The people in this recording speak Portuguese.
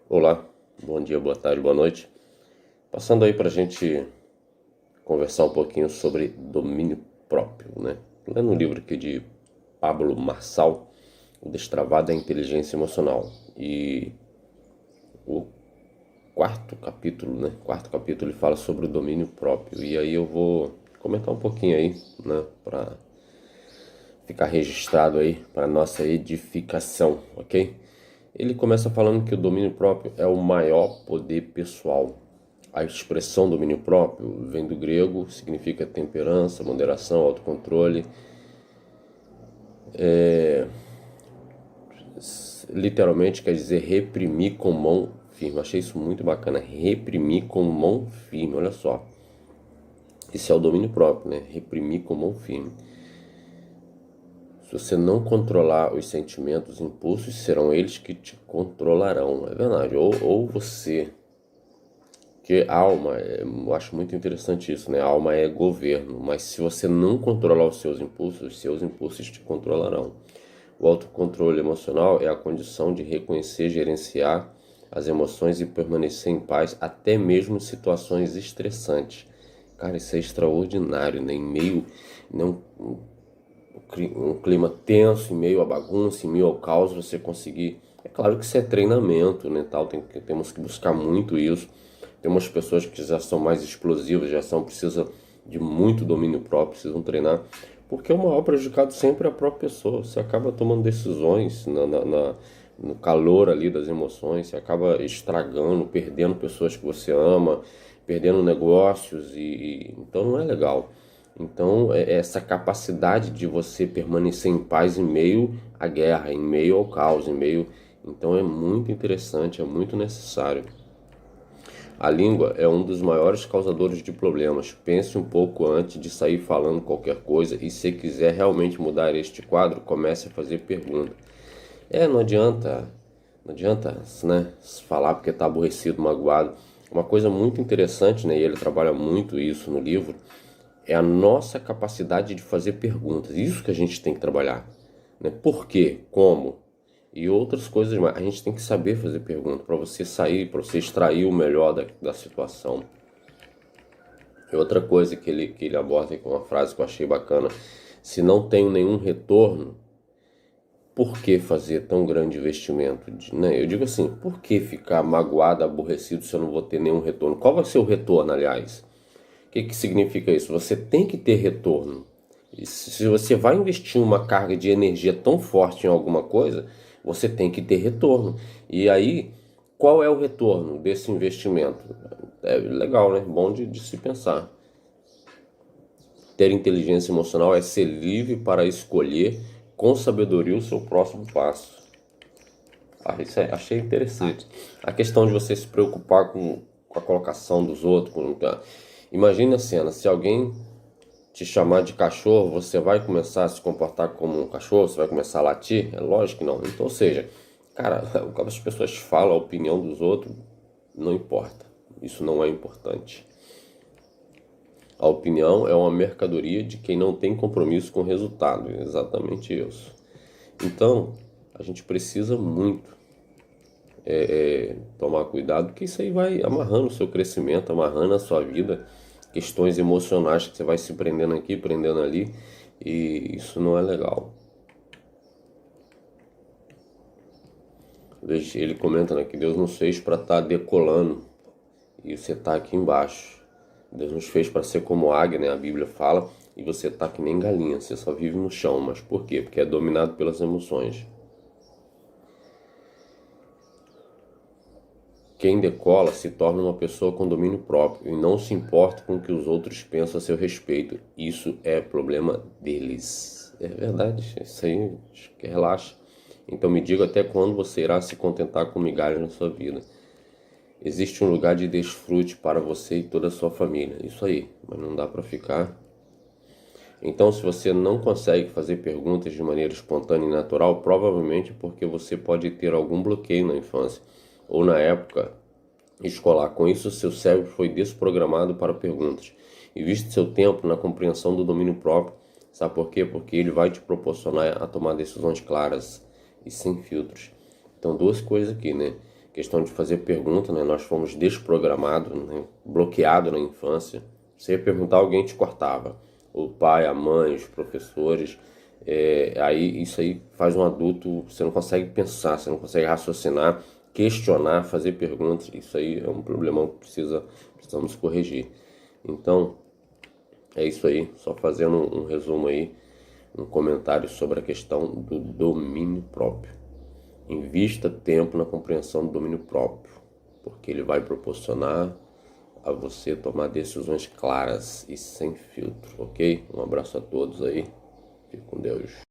Olá, bom dia, boa tarde, boa noite. Passando aí para a gente conversar um pouquinho sobre domínio próprio, né? Lendo um livro aqui de Pablo Marçal, O Destravado da Inteligência Emocional. E o quarto capítulo, né? Quarto capítulo ele fala sobre o domínio próprio. E aí eu vou comentar um pouquinho aí, né? Para ficar registrado aí para nossa edificação, ok? Ele começa falando que o domínio próprio é o maior poder pessoal. A expressão domínio próprio vem do grego, significa temperança, moderação, autocontrole. Literalmente quer dizer reprimir com mão firme. Achei isso muito bacana. Reprimir com mão firme, olha só. Esse é o domínio próprio, né? Reprimir com mão firme. Se você não controlar os sentimentos, os impulsos, serão eles que te controlarão. É verdade. Ou você. Que a alma, eu acho muito interessante isso, né? A alma é governo, mas se você não controlar os seus impulsos te controlarão. O autocontrole emocional é a condição de reconhecer, gerenciar as emoções e permanecer em paz, até mesmo em situações estressantes. Cara, isso é extraordinário, né? Em meio, não, um clima tenso, em meio à bagunça, em meio ao caos, você conseguir. É claro que isso é treinamento, né? Tal, temos que buscar muito isso. Tem umas pessoas que já são mais explosivas, precisam de muito domínio próprio, precisam treinar, porque o maior prejudicado sempre é a própria pessoa. Você acaba tomando decisões no calor ali das emoções, você acaba estragando, perdendo pessoas que você ama, perdendo negócios, então não é legal. Então, essa capacidade de você permanecer em paz em meio à guerra, em meio ao caos, então é muito interessante, é muito necessário. A língua é um dos maiores causadores de problemas. Pense um pouco antes de sair falando qualquer coisa e se quiser realmente mudar este quadro, comece a fazer perguntas. Não adianta, né, falar porque está aborrecido, magoado. Uma coisa muito interessante, né, e ele trabalha muito isso no livro, é a nossa capacidade de fazer perguntas. Isso que a gente tem que trabalhar, né? Por quê? Como? E outras coisas mais. A gente tem que saber fazer pergunta para você sair, para você extrair o melhor da situação. E outra coisa que ele aborda com uma frase que eu achei bacana: se não tenho nenhum retorno, por que fazer tão grande investimento? Né? Eu digo assim, por que ficar magoado, aborrecido se eu não vou ter nenhum retorno? Qual vai ser o retorno, aliás? O que significa isso? Você tem que ter retorno. E se você vai investir uma carga de energia tão forte em alguma coisa, você tem que ter retorno. E aí, qual é o retorno desse investimento? É legal, né? Bom de se pensar. Ter inteligência emocional é ser livre para escolher com sabedoria o seu próximo passo. Isso achei interessante. A questão de você se preocupar com a colocação dos outros. Imagine a cena, se alguém te chamar de cachorro, você vai começar a se comportar como um cachorro? Você vai começar a latir? É lógico que não. Então, ou seja, cara, o que as pessoas falam, a opinião dos outros, não importa. Isso não é importante. A opinião é uma mercadoria de quem não tem compromisso com o resultado. É exatamente isso. Então, a gente precisa muito tomar cuidado, porque isso aí vai amarrando o seu crescimento, amarrando a sua vida, questões emocionais que você vai se prendendo aqui, prendendo ali, e isso não é legal. Ele comenta, né, que Deus nos fez para estar decolando e você está aqui embaixo. Deus nos fez para ser como águia, né? A Bíblia fala, e você está que nem galinha, você só vive no chão. Mas por quê? Porque é dominado pelas emoções. Quem decola se torna uma pessoa com domínio próprio e não se importa com o que os outros pensam a seu respeito. Isso é problema deles. É verdade, isso aí, acho que relaxa. Então me diga até quando você irá se contentar com migalhas na sua vida. Existe um lugar de desfrute para você e toda a sua família. Isso aí, mas não dá para ficar. Então, se você não consegue fazer perguntas de maneira espontânea e natural, provavelmente é porque você pode ter algum bloqueio na infância ou na época escolar. Com isso, seu cérebro foi desprogramado para perguntas. Investe seu tempo na compreensão do domínio próprio. Sabe por quê? Porque ele vai te proporcionar a tomar decisões claras e sem filtros. Então, duas coisas aqui, né? questão de fazer pergunta, né? Nós fomos desprogramados, né? Bloqueados na infância. Você ia perguntar, alguém te cortava. O pai, a mãe, os professores. Aí isso aí faz um adulto, você não consegue pensar, você não consegue raciocinar, questionar, fazer perguntas. Isso aí é um problemão que precisamos corrigir. Então, é isso aí, só fazendo um resumo aí, um comentário sobre a questão do domínio próprio. Invista tempo na compreensão do domínio próprio, porque ele vai proporcionar a você tomar decisões claras e sem filtro, ok? Um abraço a todos aí, fique com Deus.